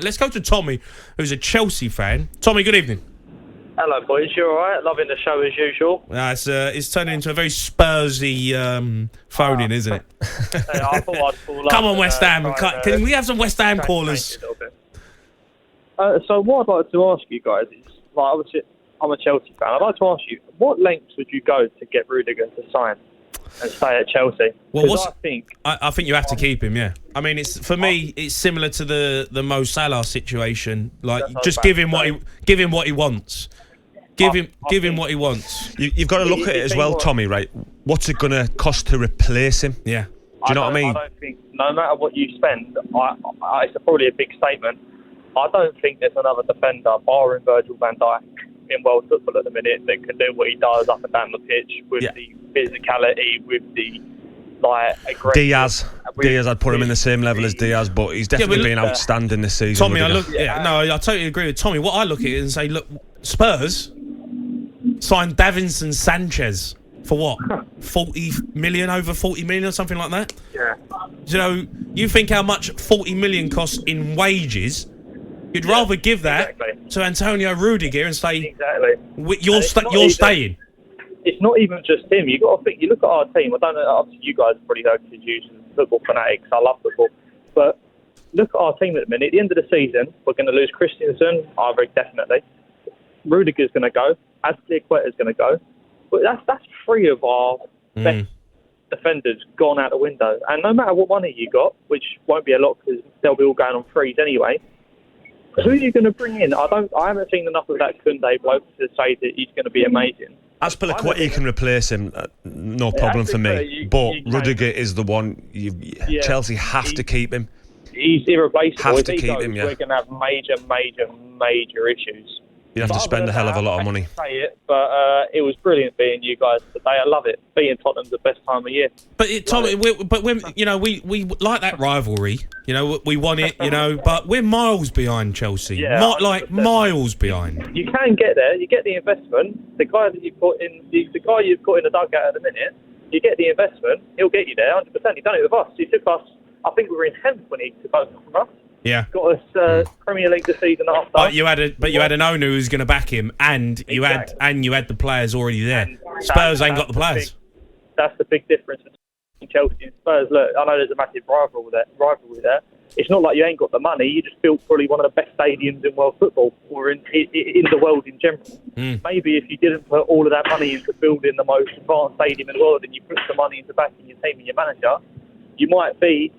Let's go to Tommy, who's a Chelsea fan. Tommy, good evening. Hello, boys. You all right? Loving the show as usual. It's turning into a very Spursy phone-in, isn't it? I thought I'd call up. Come on, West Ham. Can we have some West Ham callers? So what I'd like to ask you guys is, like, obviously, I'm a Chelsea fan. I'd like to ask you, what lengths would you go to get Rudiger to sign and stay at Chelsea? Well, I think you have to keep him. Yeah, I mean, it's similar to the Mo Salah situation. Like, just give him what he wants. Give him what he wants. You've got to look at it as well, Tommy. Right? What's it going to cost to replace him? Yeah. Do you know what I mean? I don't think, no matter what you spend, it's probably a big statement. I don't think there's another defender, barring Virgil van Dijk, in world football at the minute that can do what he does up and down the pitch with the physicality, with the aggression. Diaz, I'd put him in the same level as Diaz, but he's definitely been outstanding this season. Tommy, I totally agree with Tommy. What I look at it and say, look, Spurs signed Davinson Sanchez for what? 40 million, over 40 million or something like that? Yeah. You know, you think how much 40 million costs in wages? You'd rather give that to Antonio Rudiger and say, you're staying. It's not even just him. You got to think. You look at our team. I don't know. Obviously, you guys probably heard because you're football fanatics. I love football, but look at our team at the minute. At the end of the season, we're going to lose Christensen. Very definitely. Rudiger's going to go. Azpilicueta's going to go. But that's three of our best defenders gone out the window. And no matter what money you got, which won't be a lot because they'll be all going on frees anyway. Who are you going to bring in? I haven't seen enough of that Conte bloke to say that he's going to be amazing. Azpilicueta, you can replace him, no problem for me. But Rudiger is the one. Chelsea have to keep him. He's irreplaceable. Have to keep him. We're going to have major issues. You have to spend a hell of a lot of money. I say it, but it was brilliant being you guys today. I love it. Being Tottenham's the best time of year. But Tommy, we like that rivalry. You know, we want it. You know, but we're miles behind Chelsea. Yeah, miles behind. You can get there. You get the investment. The guy that you put in, the guy you've put in the dugout at the minute, you get the investment. He'll get you there 100%. He done it with us. He took us. I think we were in 10th when he took over from us. Yeah, got us Premier League the season after. But you had an owner who's going to back him, and you had the players already there. Spurs ain't got the players. That's the big difference between Chelsea and Spurs. Look, I know there's a massive rivalry there. It's not like you ain't got the money. You just built probably one of the best stadiums in world football, or in the world in general. Maybe if you didn't put all of that money into building the most advanced stadium in the world, and you put some money into backing your team and your manager, you might be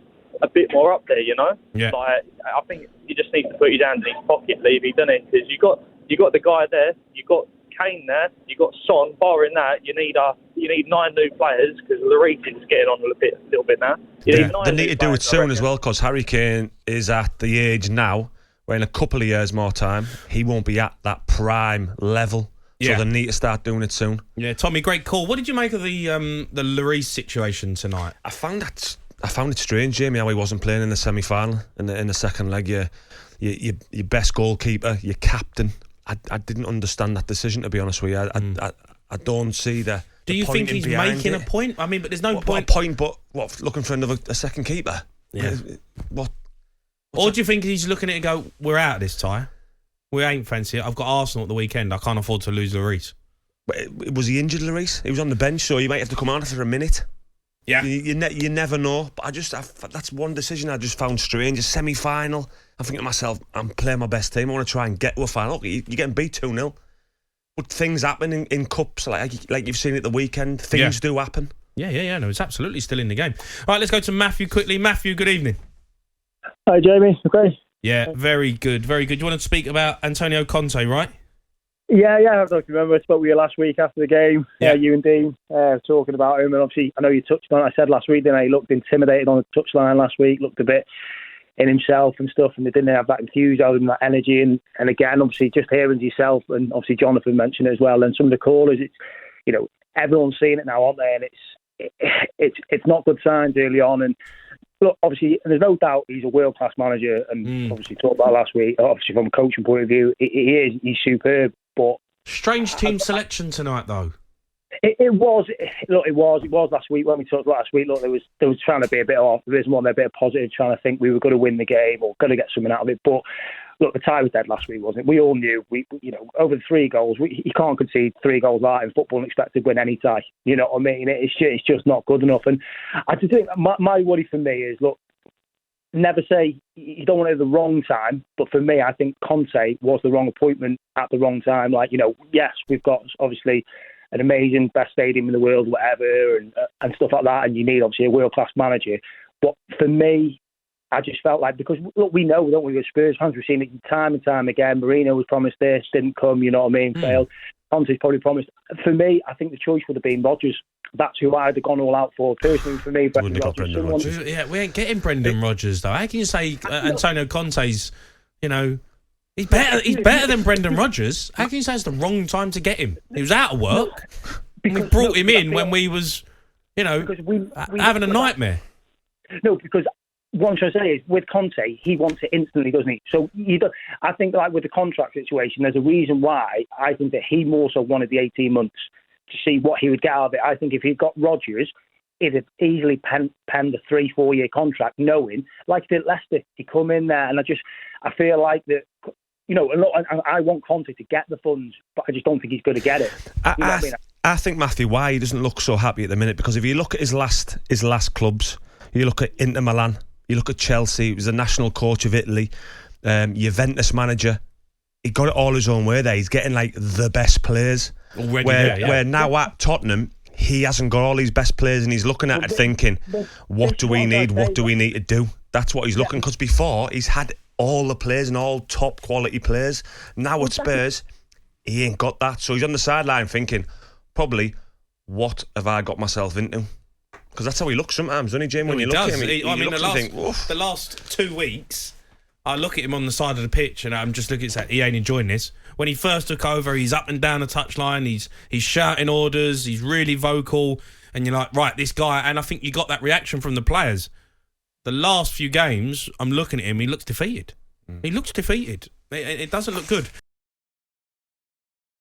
a bit more up there, you know. Yeah. I think you just need to put his hand in his pocket, Levy, don't it? Because you got the guy there, you got Kane there, you got Son. Barring that, you need 9 new players because Lloris is getting on a little bit now. They need to do it soon as well because Harry Kane is at the age now where in a couple of years more time he won't be at that prime level. So they need to start doing it soon. Yeah, Tommy, great call. What did you make of the Lloris situation tonight? I found it strange, Jamie, how he wasn't playing in the semi-final in the second leg. Your best goalkeeper, your captain. I didn't understand that decision, to be honest with you. I don't see the. Do you think he's making a point? I mean, but there's no point. What a point, but what? Looking for a second keeper? Yeah. What? Or do you think he's looking at it and go, "We're out of this tie. We ain't fancy it. I've got Arsenal at the weekend. I can't afford to lose Lloris." Was he injured, Lloris? He was on the bench, so you might have to come on for a minute. Yeah, you never know. But that's one decision I just found strange. A semi-final. I'm thinking to myself, I'm playing my best team. I want to try and get to a final. You're getting beat 2-0. But things happen in cups, like you've seen at the weekend. Things do happen. Yeah. No, it's absolutely still in the game. All right, let's go to Matthew quickly. Matthew, good evening. Hi, Jamie. Okay. Yeah, very good, very good. You want to speak about Antonio Conte, right? Yeah. I don't know if you remember. I spoke with you last week after the game. Yeah. You and Dean talking about him, and obviously I know you touched on it. I said last week, didn't I? He looked intimidated on the touchline last week. Looked a bit in himself and stuff, and they didn't have that enthusiasm, that energy, and again, obviously, just hearing yourself, and obviously Jonathan mentioned it as well, and some of the callers, it's, everyone's seeing it now, aren't they? And it's not good signs early on, and look, obviously, and there's no doubt he's a world-class manager, and obviously talked about last week, obviously from a coaching point of view, he's superb, but... Strange team selection tonight, though. It was. Look, it was last week when we talked about last week. Look, there was trying to be a bit of optimism on there, a bit of positive, trying to think we were going to win the game or going to get something out of it. But look, the tie was dead last week, wasn't it? We all knew. Over the 3 goals, you can't concede 3 goals like in football and expect to win any tie. You know what I mean? It's just not good enough. And I just think my worry for me is, look, never say you don't want it at the wrong time, but for me, I think Conte was the wrong appointment at the wrong time. Like, yes, we've got obviously an amazing best stadium in the world, whatever, and stuff like that, and you need obviously a world-class manager. But for me, I just felt like, because look, we know, don't we, with Spurs fans, we've seen it time and time again. Mourinho was promised this, didn't come, you know what I mean, failed. Conte's probably promised. For me, I think the choice would have been Rodgers. That's who I'd have gone all out for. Personally, for me, Wouldn't have got Brendan Rodgers. Yeah, we ain't getting Brendan Rodgers though. How can you say Antonio Conte's, he's better than Brendan Rodgers? How can you say it's the wrong time to get him? He was out of work. We brought him in when we was, having a nightmare. No, because what I'm trying to say is, with Conte, he wants it instantly, doesn't he? So I think, like with the contract situation, there's a reason why I think that he more so wanted the 18 months to see what he would get out of it. I think if he'd got Rodgers, he'd have easily penned a 3-4 year contract, knowing, like he did at Leicester, he come in there, and I feel like that. I want Conte to get the funds, but I just don't think he's going to get it. I think, Matthew, why he doesn't look so happy at the minute, because if you look at his last clubs, you look at Inter Milan, you look at Chelsea, he was the national coach of Italy, Juventus manager. He got it all his own way there. He's getting like the best players. Already where now at Tottenham, he hasn't got all these best players, and he's looking at it thinking, what do we need? What do we need to do? That's what he's looking, because before he's had all the players and all top quality players. Now at Spurs, he ain't got that. So he's on the sideline thinking, probably, what have I got myself into? Because that's how he looks sometimes, doesn't he, Jim? When you look at him, the last 2 weeks, I look at him on the side of the pitch and I'm just looking at that. He ain't enjoying this. When he first took over, he's up and down the touchline. He's shouting orders. He's really vocal. And you're like, right, this guy. And I think you got that reaction from the players. The last few games, I'm looking at him. He looks defeated. He looks defeated. It doesn't look good.